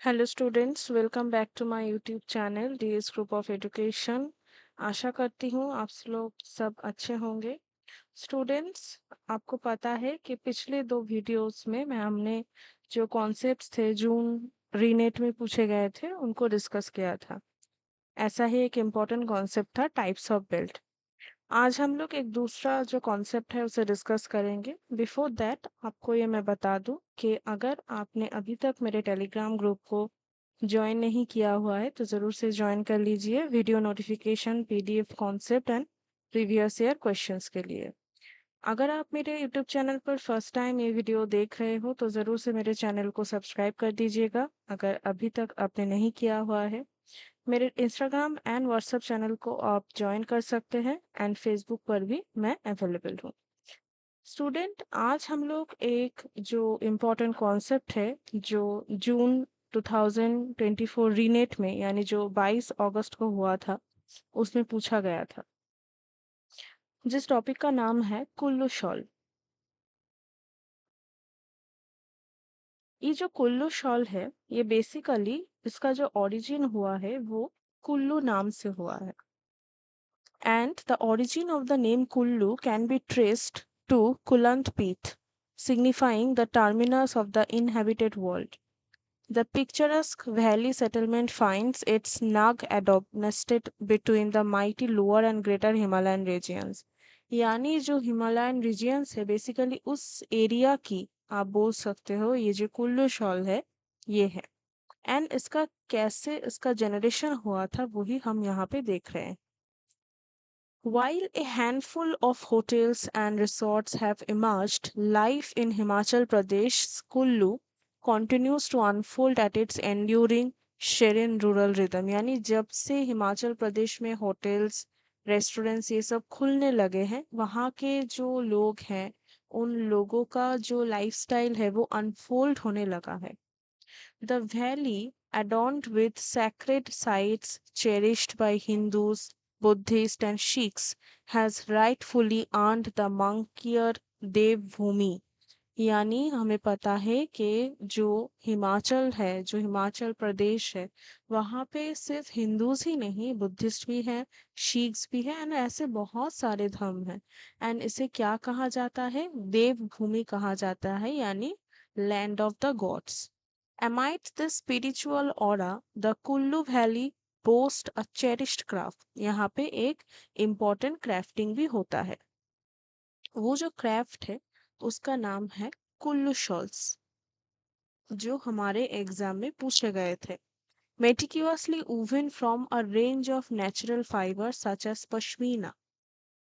Hello students, welcome back to my YouTube channel DS group of education. आशा करती हूँ आप लोग सब अच्छे होंगे। स्टूडेंट्स, आपको पता है कि पिछले दो वीडियोस में हमने जो कॉन्सेप्ट्स थे जून रीनेट में पूछे गए थे उनको डिस्कस किया था। ऐसा ही एक इम्पॉर्टेंट कॉन्सेप्ट था टाइप्स ऑफ बेल्ट। आज हम लोग एक दूसरा जो कॉन्सेप्ट है उसे डिस्कस करेंगे। बिफोर दैट आपको ये मैं बता दूं कि अगर आपने अभी तक मेरे टेलीग्राम ग्रुप को ज्वाइन नहीं किया हुआ है तो ज़रूर से ज्वाइन कर लीजिए video notification, PDF, concept and previous year questions के लिए। अगर आप मेरे यूट्यूब चैनल पर फर्स्ट टाइम ये वीडियो देख रहे हो तो ज़रूर से मेरे चैनल को सब्सक्राइब कर दीजिएगा अगर अभी तक आपने नहीं किया हुआ है। मेरे इंस्टाग्राम एंड व्हाट्सएप चैनल को आप ज्वाइन कर सकते हैं एंड फेसबुक पर भी मैं अवेलेबल हूँ। स्टूडेंट, आज हम लोग एक जो इम्पोर्टेंट कॉन्सेप्ट है जो जून 2024 रीनेट में यानी जो 22 अगस्त को हुआ था उसमें पूछा गया था, जिस टॉपिक का नाम है कुल्लू शॉल। ये जो कुल्लू शॉल है ये बेसिकली इसका जो ओरिजिन हुआ है वो कुल्लू नाम से हुआ है। And the origin of the name Kullu can be traced to Kulant Peeth, signifying the terminus of the inhabited world. The picturesque valley settlement finds its snug adobe nested between the mighty lower and greater Himalayan regions. यानी जो Himalayan regions है basically उस area की आप बोल सकते हो ये जो कुल्लू शॉल है ये है। एंड इसका कैसे इसका जनरेशन हुआ था वही हम यहाँ पे देख रहे हैं। While a handful of hotels and resorts have emerged, life in Himachal Pradesh's Kullu continues to unfold at its enduring Sherin rural rhythm। यानी जब से हिमाचल प्रदेश में होटल्स, रेस्टोरेंट्स ये सब खुलने लगे हैं, वहाँ के जो लोग हैं, उन लोगों का जो लाइफस्टाइल है वो अनफोल्ड होने लगा है। The valley, adorned with sacred sites cherished by Hindus, Buddhists, and Sikhs, has rightfully earned the monkier Devbhumi। यानी हमें पता है कि जो हिमाचल है, जो हिमाचल प्रदेश है, वहाँ पे सिर्फ हिंदूज ही नहीं, बुद्धिस्ट भी हैं, शिख्स भी हैं एंड ऐसे बहुत सारे धर्म हैं। एंड इसे क्या कहा जाता है? देवभूमि कहा जाता है, यानी land of the gods. Amid this spiritual aura, the Kullu Valley boasts a cherished craft। यहाँ पे एक इम्पोर्टेंट क्राफ्टिंग भी होता है। वो जो क्राफ्ट है उसका नाम है कुल्लू शॉल्स, जो हमारे एग्जाम में पूछे गए थे। Meticulously woven from a range of natural fibers such as pashmina,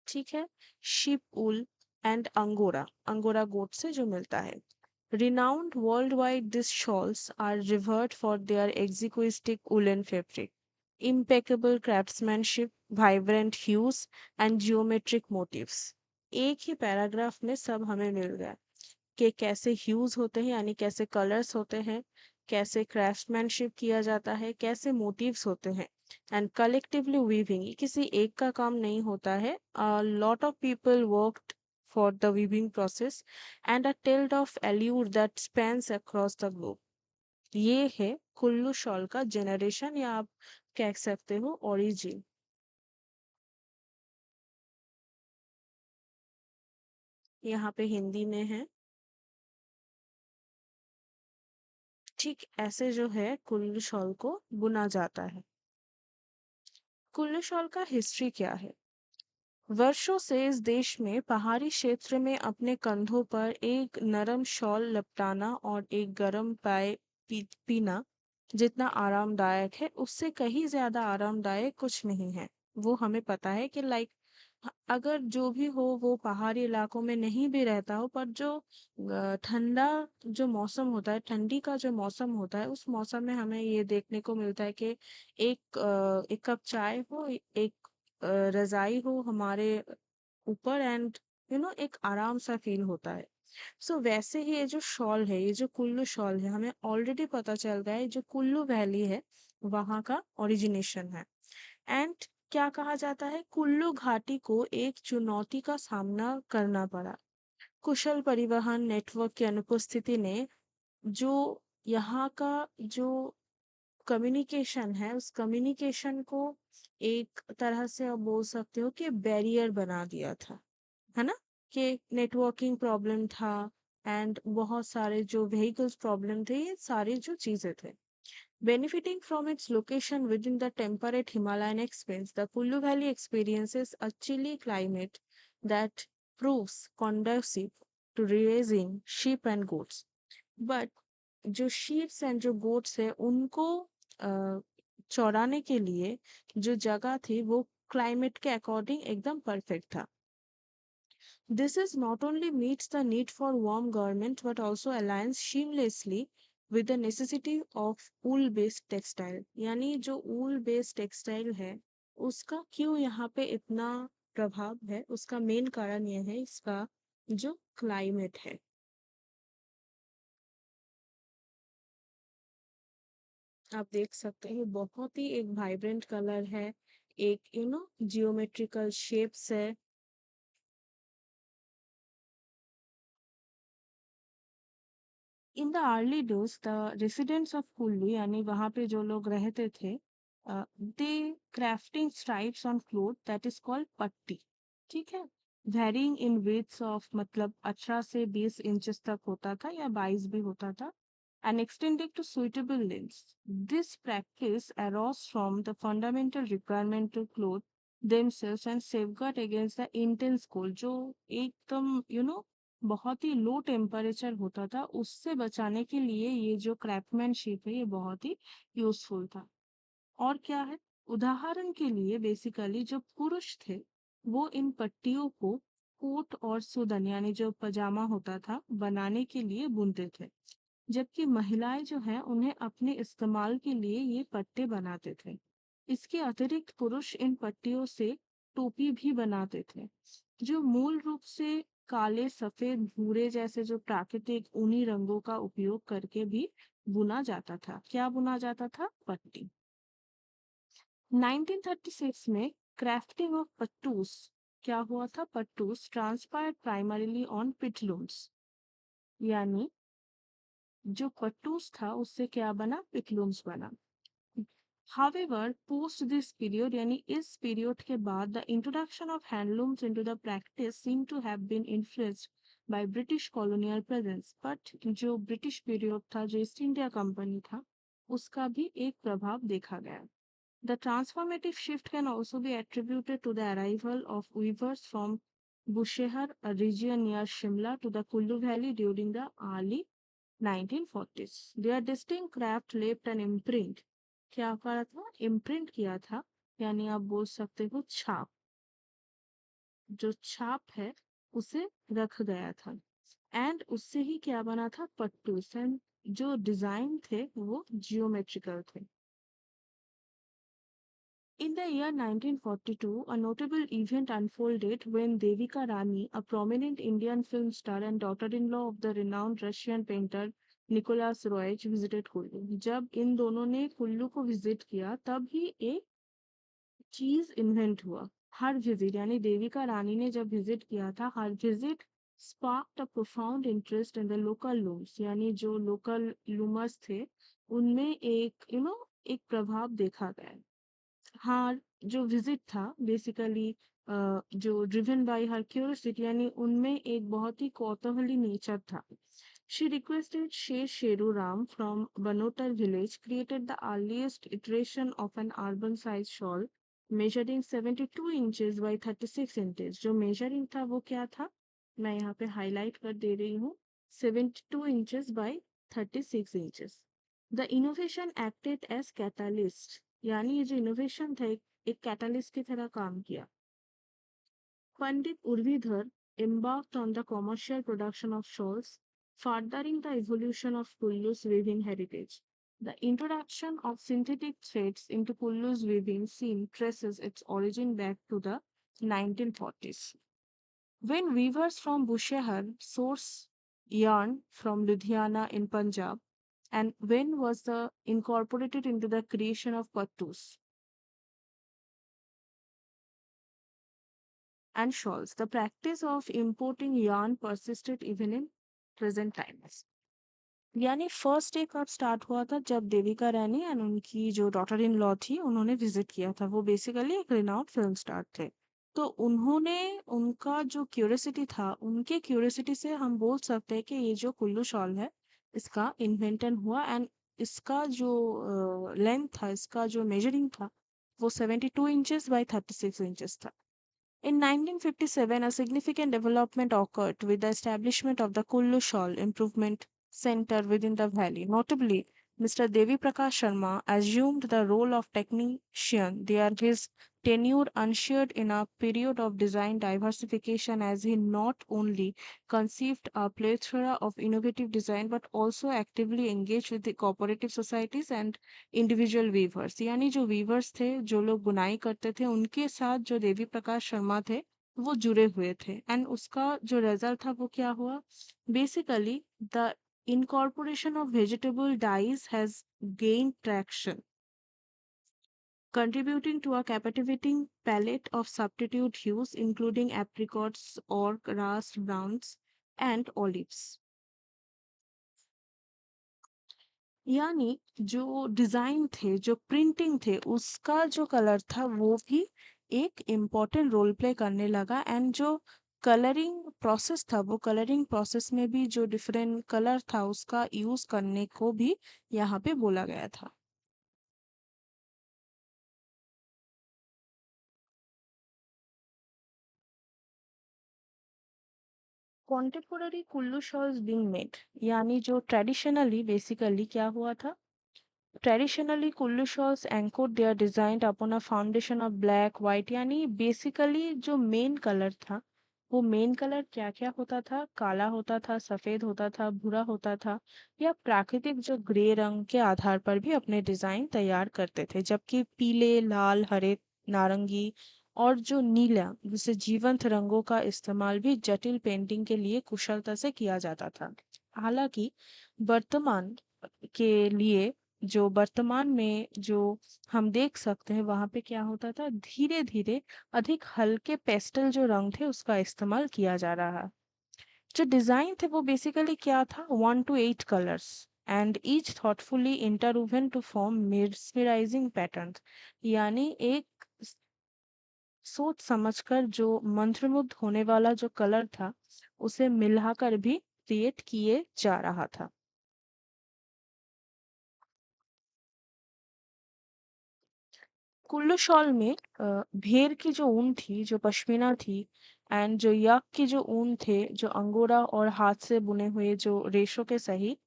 ठीक है, sheep wool and angora, angora goat से जो मिलता है। Renowned worldwide, these shawls are revered for their exquisite woolen fabric, impeccable craftsmanship, vibrant hues, and geometric motifs। एक ही paragraph में सब हमें मिल गया कि कैसे ह्यूज होते हैं यानी कैसे कलर्स होते हैं, कैसे क्राफ्ट्समैनशिप किया जाता है, कैसे मोटिव्स होते हैं। एंड कलेक्टिवली वीविंग, ये किसी एक का काम नहीं होता है। Lot of people worked for the weaving process and a tale of allure that spans across the globe। ये है कुल्लू शॉल का जनरेशन या आप कह सकते हो ओरिजिन। यहाँ पे हिंदी में है। ठीक ऐसे जो है कुल्लू शॉल को बुना जाता है। कुल्लू शॉल का हिस्ट्री क्या है? वर्षों से इस देश में पहाड़ी क्षेत्र में अपने कंधों पर एक नरम शॉल लपटाना और एक गर्म पाए पीना जितना आरामदायक है उससे कहीं ज्यादा आरामदायक कुछ नहीं है। वो हमें पता है कि लाइक अगर जो भी हो वो पहाड़ी इलाकों में नहीं भी रहता हो पर जो ठंडा जो मौसम होता है, ठंडी का जो मौसम होता है उस मौसम में हमें ये देखने को मिलता है कि एक कप चाय हो, एक रजाई हो हमारे ऊपर एंड एक आराम सा फील होता है। सो वैसे ही ये जो शॉल है, ये जो कुल्लू शॉल है, हमें ऑलरेडी पता चल गया है जो कुल्लू वैली है वहां का ओरिजिनेशन है। एंड क्या कहा जाता है, कुल्लू घाटी को एक चुनौती का सामना करना पड़ा। कुशल परिवहन नेटवर्क की अनुपस्थिति ने जो यहाँ का जो कम्युनिकेशन है उस कम्युनिकेशन को एक तरह से आप बोल सकते हो कि बैरियर बना दिया था, है ना? कि नेटवर्किंग प्रॉब्लम था एंड बहुत सारे जो व्हीकल्स प्रॉब्लम थे, ये सारी जो चीजें थे। Benefiting from its location within the temperate Himalayan expanse, the Kullu Valley experiences a chilly climate that proves conducive to raising sheep and goats. But जो sheep and जो goats है उनको चौराने के लिए जो जगह थी वो क्लाइमेट के अकॉर्डिंग एकदम परफेक्ट था। This is not only meets the need for warm garment but also aligns seamlessly with the necessity of wool based textile। यानी जो wool based textile है उसका क्यों यहाँ पे इतना प्रभाव है, उसका मेन कारण यह है इसका जो क्लाइमेट है। आप देख सकते हैं बहुत ही एक वाइब्रेंट कलर है, एक जियोमेट्रिकल शेप्स है। In the early days the residents of Kullu यानी वहाँ पे जो लोग रहते थे, they crafting stripes on cloth that is called patti. ठीक है, वेरिंग इन विड्थ ऑफ मतलब 18 से 20 इंचेस तक होता था या 22 भी होता था, and extending to suitable lengths. This practice arose from the fundamental requirement to clothe themselves and safeguard against the intense cold जो एकदम बहुत ही लो टेम्परेचर होता था, उससे बचाने के लिए ये जो क्राफ्टमैनशिप है ये बहुत ही यूजफुल था। और क्या है, उदाहरण के लिए बेसिकली जो पुरुष थे वो इन पट्टियों को कोट और सुदन यानी जो पजामा होता था बनाने के लिए बुनते थे, जबकि महिलाएं जो हैं उन्हें अपने इस्तेमाल के लिए ये पट्टे बनाते थे। इसके अतिरिक्त पुरुष इन पट्टियों से टोपी भी बनाते थे, जो मूल रूप से काले, सफेद, भूरे जैसे जो प्राकृतिक ऊनी रंगों का उपयोग करके भी बुना जाता था। क्या बुना जाता था? पट्टी। 1936 में क्राफ्टिंग ऑफ पट्टूस क्या हुआ था? पट्टूस ट्रांसपायर्ड प्राइमरीली ऑन पिटलूम्स, यानी जो पट्टूस था उससे क्या बना? पिटलूम्स बना। However, post this period यानी इस पीरियड के बाद the introduction of handlooms into the practice seem to have been influenced by British colonial presence। but जो ब्रिटिश पीरियड था, जो ईस्ट इंडिया कंपनी था, उसका भी एक प्रभाव देखा गया। The transformative shift can also be attributed to the arrival of weavers from Bushehr, a region near Shimla, to the Kullu Valley during the early 1940s। Their distinct craft left an imprint। क्या करा था? Imprint किया था, यानी आप बोल सकते हो छाप। जो छाप है उसे रख गया था एंड उससे ही क्या बना था? पट्टूस। एंड जो डिजाइन थे वो जियोमेट्रिकल थे। In the year 1942, a notable event unfolded when Devika Rani, a prominent Indian film star and daughter-in-law of the renowned Russian painter Nicholas Roeg, visited Kullu. जब इन दोनों ने कुल्लू को विजिट किया तब ही एक चीज इन्वेंट हुआ। हर विजिट यानी देविका रानी ने जब विजिट किया था, हर visit sparked a profound interest in the local looms यानी जो लोकल लूमर्स थे उनमें एक एक प्रभाव देखा गया। हाँ, जो विजिट था बेसिकली जो ड्रिवन बाय हर क्यूरियोसिटी यानी उनमें एक बहुत ही कौतूहली नेचर था। She requested Sheikh Sheru Ram from Banotar village created the earliest iteration of an urban size shawl measuring 72 inches by 36 inches। जो measuring था वो क्या था? मैं यहाँ पे हाईलाइट कर दे रही हूँ। 72 inches by 36 inches। The innovation acted as catalyst यानी ये जो इनोवेशन था एक कैटलिस्ट की तरह काम किया। पंडित उर्वीधर embarked on the commercial production of shawls, furthering the evolution of Kullu's weaving heritage। The introduction of synthetic threads into Kullu's weaving scene traces its origin back to the 1940s, when weavers from Bushehr sourced yarn from Ludhiana in Punjab, and when was the incorporated into the creation of pattus and shawls. The practice of importing yarn persisted even in present times। यानी first day कब start हुआ था, जब Devika Rani and उनकी जो daughter in law थी उन्होंने visit किया था। वो बेसिकली एक रिनाउंड फिल्म स्टार थे। तो उन्होंने, उनका जो क्यूरियोसिटी था, उनके क्यूरियोसिटी से हम बोल सकते हैं कि ये जो कुल्लू शॉल है इसका इन्वेंशन हुआ। एंड इसका जो लेंथ था, इसका जो मेजरिंग था, वो 72 इंचेस बाय 36 इंचेस था। In 1957, a significant development occurred with the establishment of the Kullu Shawl Improvement Center within the valley. Notably, Mr. Devi Prakash Sharma assumed the role of technician there. His tenure ushered in a period of design diversification as he not only conceived a plethora of innovative design but also actively engaged with the cooperative societies and individual weavers. यानी जो viewers थे, जो लोग बुनाई करते थे, उनके साथ जो देवी प्रकाश शर्मा थे वो जुड़े हुए थे। एंड उसका जो रिजल्ट था वो क्या हुआ, basically the incorporation of vegetable dyes has gained traction, contributing to a captivating palette of substitute hues including apricots, orc, rust browns and olives। यानी जो डिजाइन थे, जो प्रिंटिंग थे, उसका जो कलर था वो भी एक इम्पोर्टेंट रोल प्ले करने लगा। एंड जो कलरिंग प्रोसेस था, वो कलरिंग प्रोसेस में भी जो डिफरेंट कलर था उसका यूज करने को भी यहाँ पे बोला गया था। कॉन्टेम्पोररी कुल्लू शॉल्स बीइंग मेड, यानी जो ट्रेडिशनली बेसिकली क्या हुआ था, traditionally kullu shawls anchored their design upon a foundation of black white। यानी बेसिकली जो मेन कलर था, वो मेन कलर क्या क्या होता था, काला होता था, सफेद होता था, भूरा होता था, या प्राकृतिक जो ग्रे रंग के आधार पर भी अपने डिजाइन तैयार करते थे। जबकि पीले, लाल, हरे, नारंगी और जो नीला जैसे जीवंत रंगों का इस्तेमाल भी जटिल पेंटिंग के लिए कुशलता से किया जाता था। हालांकि वर्तमान के लिए, जो वर्तमान में जो हम देख सकते हैं, वहां पे क्या होता था, धीरे धीरे अधिक हल्के पेस्टल जो रंग थे उसका इस्तेमाल किया जा रहा है। जो डिजाइन थे वो बेसिकली क्या था, 1 to 8 colours and each thoughtfully interwoven to form mesmerising pattern. यानी एक सोच समझकर जो मंत्रमुग्ध होने वाला जो कलर था उसे मिलाकर भी क्रिएट किए जा रहा था। कुल्लू शॉल में भेड़ की जो ऊन थी, जो पश्मीना थी, एंड जो याक की जो ऊन थे, जो अंगोरा और हाथ से बुने हुए जो रेशों के सहित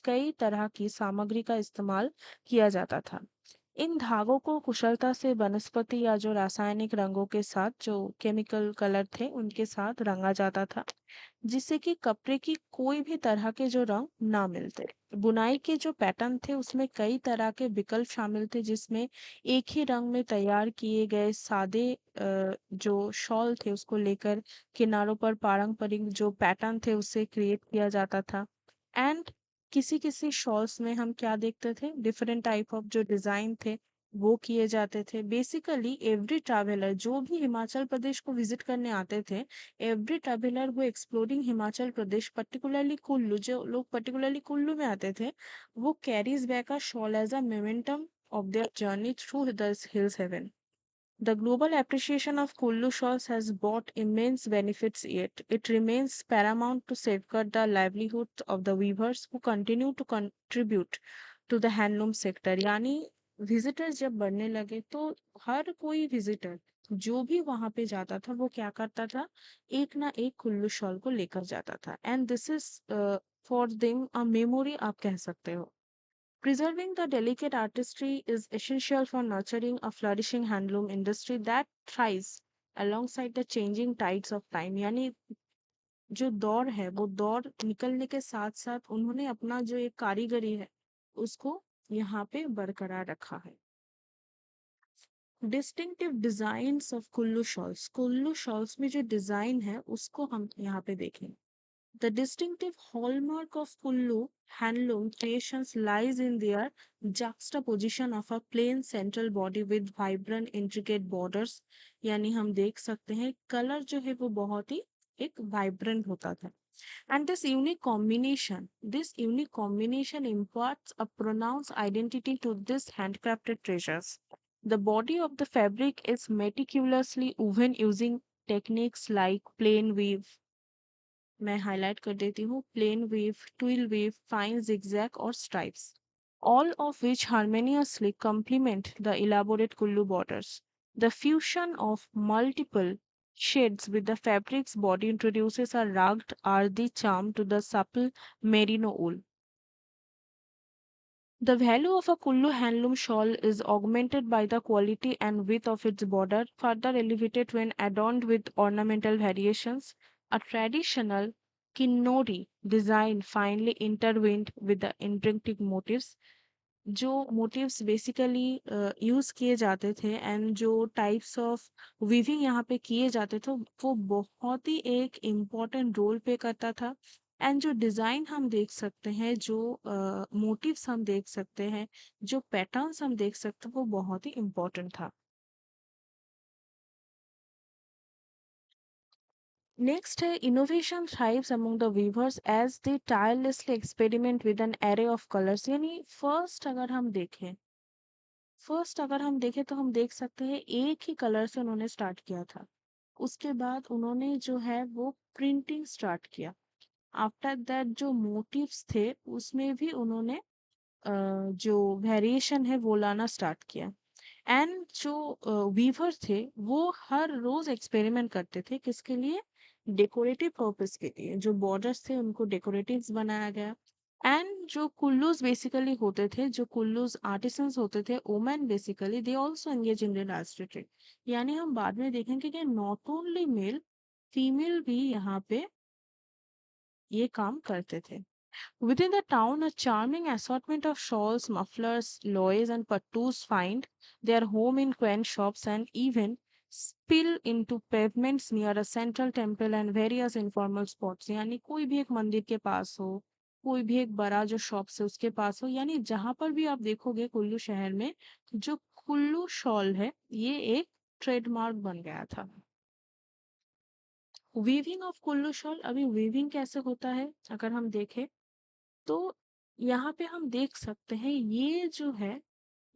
कई तरह की सामग्री का इस्तेमाल किया जाता था। इन धागों को कुशलता से वनस्पति या जो रासायनिक रंगों के साथ, जो केमिकल कलर थे उनके साथ रंगा जाता था, जिससे कि कपड़े की कोई भी तरह के जो रंग ना मिलते। बुनाई के जो पैटर्न थे उसमें कई तरह के विकल्प शामिल थे, जिसमें एक ही रंग में तैयार किए गए सादे जो शॉल थे उसको लेकर किनारों पर पारंपरिक जो पैटर्न थे उससे क्रिएट किया जाता था। एंड किसी किसी शॉल्स में हम क्या देखते थे, डिफरेंट टाइप ऑफ जो डिजाइन थे वो किए जाते थे। बेसिकली एवरी ट्रैवलर जो भी हिमाचल प्रदेश को विजिट करने आते थे, एवरी ट्रैवलर वो एक्सप्लोरिंग हिमाचल प्रदेश, पर्टिकुलरली कुल्लू, जो लोग पर्टिकुलरली कुल्लू में आते थे, वो carries back a shawl as a momentum of their journey through the hills heaven। The global appreciation of Kullu shawls has brought immense benefits, yet it remains paramount to safeguard the livelihood of the weavers who continue to contribute to the handloom sector। यानी visitors जब बढ़ने लगे तो हर कोई visitor जो भी वहां पे जाता था वो क्या करता था, एक ना एक कुल्लू शॉल को लेकर जाता था। And this is for them a memory, आप कह सकते हो। Preserving the delicate artistry is essential for nurturing a flourishing handloom industry that thrives alongside the changing tides of time। यानी जो दौर है वो दौर निकलने के साथ साथ उन्होंने अपना जो एक कारीगरी है उसको यहाँ पे बरकरार रखा है। Distinctive designs of Kullu shawls में जो डिजाइन है उसको हम यहाँ पे देखें। The distinctive hallmark of Kullu handloom creations lies in their juxtaposition of a plain central body with vibrant intricate borders। यानी हम देख सकते हैं कलर जो है वो बहुत ही एक वाइब्रेंट होता था। And this unique combination imparts a pronounced identity to these handcrafted treasures. The body of the fabric is meticulously woven using techniques like plain weave, मैं हाईलाइट कर देती हूँ, plain weave, twill weave, fine zigzag और stripes, all of which harmoniously complement the elaborate kullu borders. The fusion of multiple shades with the fabric's body introduces a rugged, earthy charm to the supple merino wool. The value of a Kullu handloom shawl is augmented by the quality and width of its border, further elevated when adorned with ornamental variations. A traditional kinnori design finely intertwined with the intrinsic motifs, जो motives basically use किए जाते थे and जो types of weaving यहाँ पे किए जाते थे वो बहुत ही एक इम्पोर्टेंट रोल प्ले करता था। एंड जो डिज़ाइन हम देख सकते हैं, जो मोटिव्स हम देख सकते हैं, जो पैटर्न्स हम देख सकते हैं, वो बहुत ही इम्पोर्टेंट था। नेक्स्ट है innovation thrives among the weavers as they tirelessly experiment with an array of colours. यानी फर्स्ट अगर हम देखें तो हम देख सकते हैं एक ही कलर से उन्होंने स्टार्ट किया था। उसके बाद उन्होंने जो है वो प्रिंटिंग स्टार्ट किया। आफ्टर दैट जो मोटिव्स थे उसमें भी उन्होंने जो वेरिएशन है वो लाना स्टार्ट किया। एंड जो वीवर थे वो हर रोज एक्सपेरिमेंट करते थे, किसके लिए? डेकोरेटिव पर्पस के लिए। जो बॉर्डर्स थे उनको डेकोरेटिव्स बनाया गया। एंड जो कुल्लूज बेसिकली होते थे, जो कुल्लूज आर्टिसंस होते थे, women basically they also engage in real trade. यानी हम बाद में देखेंगे कि नॉट ओनली मेल, फीमेल भी यहाँ पे ये काम करते थे। Within the town, a charming assortment of shawls, mufflers, lois, and pattus find their home in quaint shops and even spill into pavements near a central temple and various informal spots। यानी कोई भी एक मंदिर के पास हो, कोई भी एक बड़ा जो शॉप है उसके पास हो, यानी जहां पर भी आप देखोगे कुल्लू शहर में, जो कुल्लू शॉल है ये एक ट्रेडमार्क बन गया था। वीविंग ऑफ कुल्लू शॉल, अभी वीविंग कैसे होता है अगर हम देखें तो यहाँ पे हम देख सकते हैं ये जो है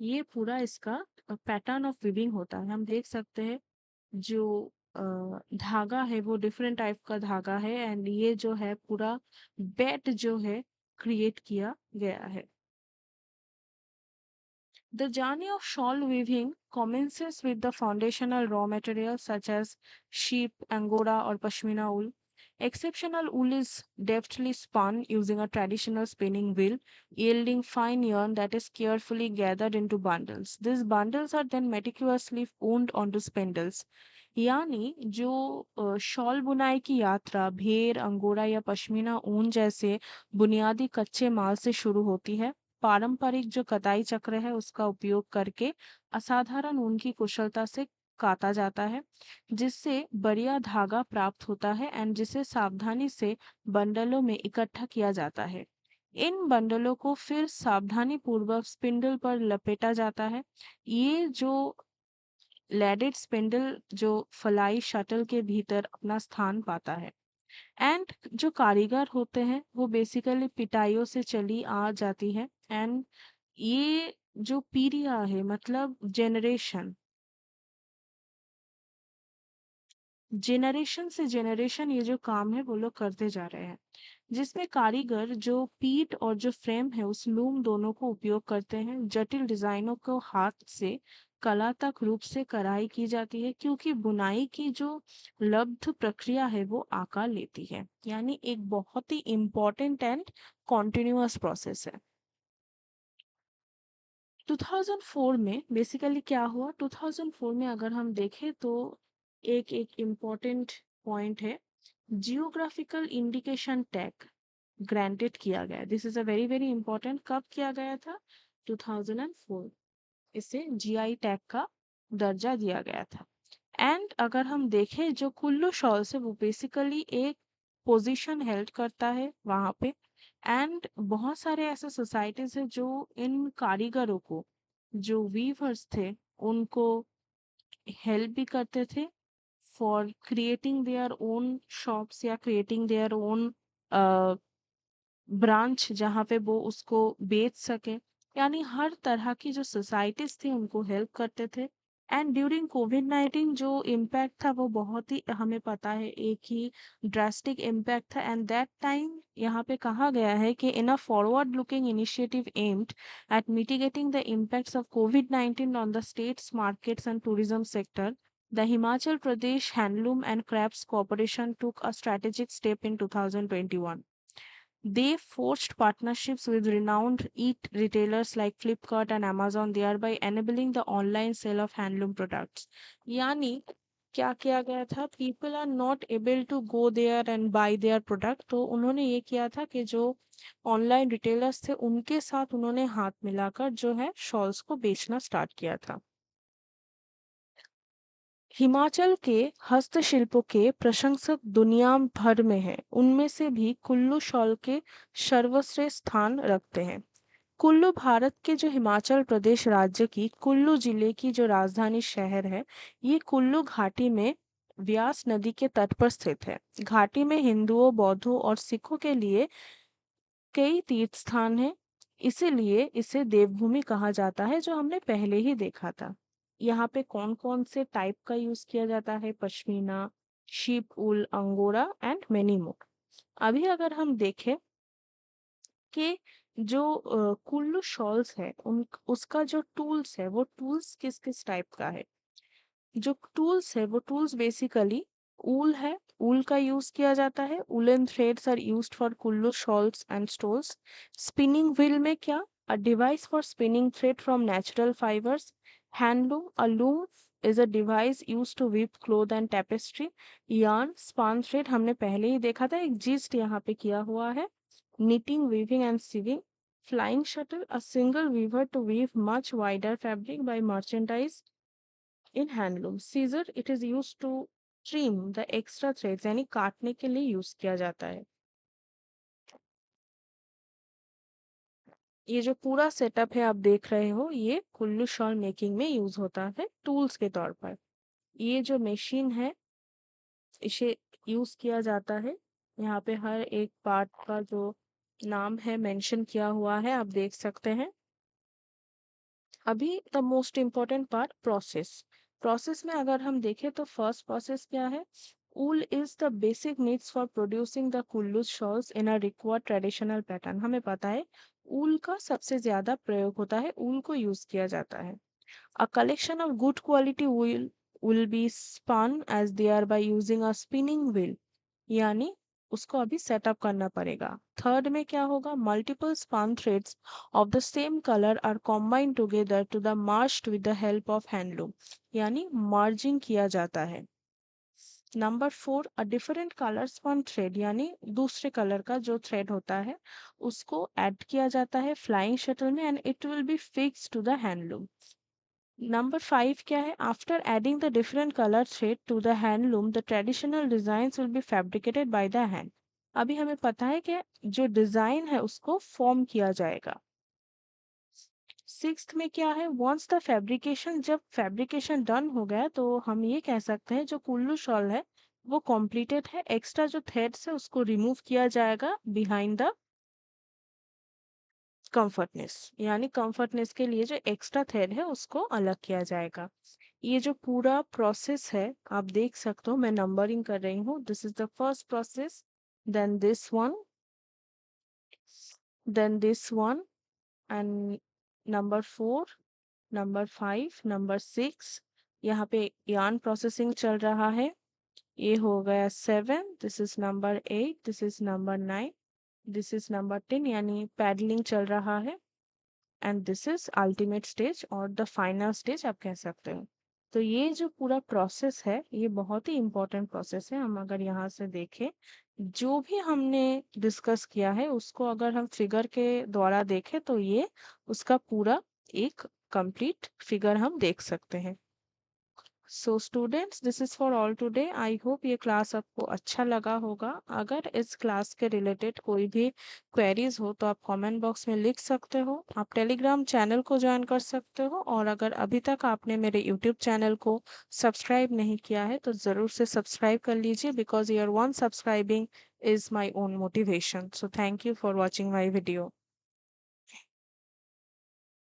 ये पूरा इसका पैटर्न ऑफ वीविंग होता है। हम देख सकते हैं जो धागा है वो डिफरेंट टाइप का धागा है एंड ये जो है पूरा बेड जो है क्रिएट किया गया है। The journey of shawl weaving commences with the foundational raw materials such as sheep, angora, or pashmina wool. Exceptional wool is deftly spun using a traditional spinning wheel, yielding fine yarn that is carefully gathered into bundles. These bundles are then meticulously wound onto spindles. यानी जो shawl बुनाई की यात्रा भेड़, angora या पश्मीना ऊन जैसे बुनियादी कच्चे माल से शुरू होती है, पारंपरिक जो कताई चक्र है उसका उपयोग करके असाधारण ऊन की कुशलता से काता जाता है, जिससे बढ़िया धागा प्राप्त होता है एंड जिसे सावधानी से बंडलों में इकट्ठा किया जाता है। इन बंडलों को फिर सावधानी पूर्वक स्पिंडल पर लपेटा जाता है। ये जो लेडेड स्पिंडल जो फलाई शटल के भीतर अपना स्थान पाता है। एंड जो कारीगर होते हैं वो बेसिकली पिटाइयों से चली आ जाती है। एंड ये जो पीरिया है मतलब जेनरेशन से जेनरेशन ये जो काम है वो लोग करते जा रहे हैं, जिसमें कारीगर जो पीठ और जो फ्रेम है उस लूम दोनों को उपयोग करते हैं। जटिल डिजाइनों को हाथ से कलात्मक रूप से कढ़ाई की जाती है, क्योंकि बुनाई की जो लब्ध प्रक्रिया है वो आकार लेती है। यानी एक बहुत ही इम्पोर्टेंट एंड कॉन्टिन्यूअस प्रोसेस है। 2004 में बेसिकली क्या हुआ, 2004 में अगर हम देखें तो एक एक इम्पोर्टेंट पॉइंट है, जियोग्राफिकल इंडिकेशन टैग ग्रांटेड किया गया। This is a very very important. कब किया गया था? 2004। इसे जीआई टैग का दर्जा दिया गया था। एंड अगर हम देखें जो कुल्लू शॉल्स है वो बेसिकली एक पोजीशन हेल्ड करता है वहां पे। एंड बहुत सारे ऐसे सोसाइटीज है जो इन कारीगरों को, जो वीवर्स थे, उनको हेल्प भी करते थे for creating their own shops या क्रिएटिंग देयर ओन ब्रांच जहाँ पे वो उसको बेच सके, यानी हर तरह की जो सोसाइटीज थी उनको हेल्प करते थे। एंड ड्यूरिंग कोविड-19 जो इम्पैक्ट था वो बहुत ही हमें पता है एक ही ड्रास्टिक इम्पैक्ट था। एंड दैट टाइम यहाँ पे कहा गया है कि in a forward looking initiative aimed at mitigating the impacts of COVID-19 on the state's markets and tourism sector, the Himachal Pradesh Handloom and Crafts Corporation took a strategic step in 2021. They forged partnerships with renowned retailers like Flipkart and Amazon, thereby enabling the online sale of handloom products. यानी क्या किया गया था, people are not able to go there and buy their product, तो उन्होंने ये किया था कि जो ऑनलाइन रिटेलर्स थे उनके साथ उन्होंने हाथ मिलाकर जो है शॉल्स को बेचना स्टार्ट किया था। हिमाचल के हस्तशिल्पों के प्रशंसक दुनिया भर में हैं, उनमें से भी कुल्लू शॉल के सर्वश्रेष्ठ स्थान रखते हैं। कुल्लू भारत के जो हिमाचल प्रदेश राज्य की कुल्लू जिले की जो राजधानी शहर है, ये कुल्लू घाटी में व्यास नदी के तट पर स्थित है। घाटी में हिंदुओं, बौद्धों और सिखों के लिए कई तीर्थ स्थान हैं, इसीलिए इसे देवभूमि कहा जाता है, जो हमने पहले ही देखा था। यहाँ पे कौन-कौन से टाइप का यूज किया जाता है, pashmina, sheep wool, angora and many more. अभी अगर हम देखें कि जो कुल्लू शॉल्स है उन उसका जो टूल्स है वो टूल्स किस किस टाइप का है। जो टूल्स है वो टूल्स बेसिकली ऊल है, ऊल का यूज किया जाता है। Woollen threads are used for Kullu shawls and stoles. Spinning wheel में क्या, a device for spinning thread from natural fibres. Handloom, a loom is a device used to weave cloth and tapestry. yarn, span thread हमने पहले ही देखा था, एक yeast यहाँ पे किया हुआ है। knitting, weaving and sewing. Flying shuttle, a single weaver to weave much wider fabric by merchandise in handloom. Scissor, it is used to trim the extra threads, यानी काटने के लिए यूज किया जाता है। ये जो पूरा सेटअप है आप देख रहे हो, ये कुल्लू शॉल मेकिंग में यूज होता है टूल्स के तौर पर। ये जो मशीन है इसे यूज किया जाता है। यहाँ पे हर एक पार्ट का जो नाम है मेंशन किया हुआ है, आप देख सकते हैं। अभी the most important part, process. Process में अगर हम देखें तो फर्स्ट प्रोसेस क्या है, wool is the basic needs for producing the Kullu shawls in a required traditional pattern. हमें पता है ऊल का सबसे ज्यादा प्रयोग होता है, ऊल को यूज किया जाता है। A collection of good quality wool will be spun as they are by using a spinning wheel, यानी उसको अभी सेटअप करना पड़ेगा। थर्ड में क्या होगा, multiple spun threads of the same colour are combined together to the merged with the help of handloom, यानी merging किया जाता है। Number four, a different colour spun thread, यानी दूसरे कलर का जो थ्रेड होता है उसको ऐड किया जाता है फ्लाइंग शटल में and it will be fix to the handloom. Number five क्या है, after adding the different colour thread to the handloom the traditional design will be fabricated by the hand. अभी हमें पता है कि जो डिजाइन है उसको फॉर्म किया जाएगा। सिक्स्थ में क्या है, वंस द फैब्रिकेशन, जब फैब्रिकेशन डन हो गया तो हम ये कह सकते हैं जो कुल्लू शॉल है वो कंप्लीटेड है। एक्स्ट्रा जो थ्रेड्स है उसको रिमूव किया जाएगा बिहाइंड द कंफर्टनेस, यानी कंफर्टनेस के लिए जो एक्स्ट्रा थ्रेड है उसको अलग किया जाएगा। ये जो पूरा प्रोसेस है आप देख सकते हो, मैं नंबरिंग कर रही हूँ। This is the first process, then this one, then this one and number four, number five, number six. यहाँ पे यार्न प्रोसेसिंग चल रहा है। ये हो गया seven, this is number eight, this is number nine, this is number ten, यानी pedalling चल रहा है। And this is ultimate stage और द फाइनल स्टेज आप कह सकते हो। तो ये जो पूरा प्रोसेस है ये बहुत ही इम्पोर्टेंट प्रोसेस है। हम अगर यहाँ से देखें, जो भी हमने डिस्कस किया है उसको अगर हम फिगर के द्वारा देखें तो ये उसका पूरा एक कंप्लीट फिगर हम देख सकते हैं। So students, this is for all today. I hope ये क्लास आपको अच्छा लगा होगा। अगर इस क्लास के रिलेटेड कोई भी क्वेरीज हो तो आप कमेंट बॉक्स में लिख सकते हो। आप टेलीग्राम चैनल को ज्वाइन कर सकते हो, और अगर अभी तक आपने मेरे यूट्यूब चैनल को सब्सक्राइब नहीं किया है तो ज़रूर से सब्सक्राइब कर लीजिए, because your one subscribing is my own motivation. So thank you for watching my video.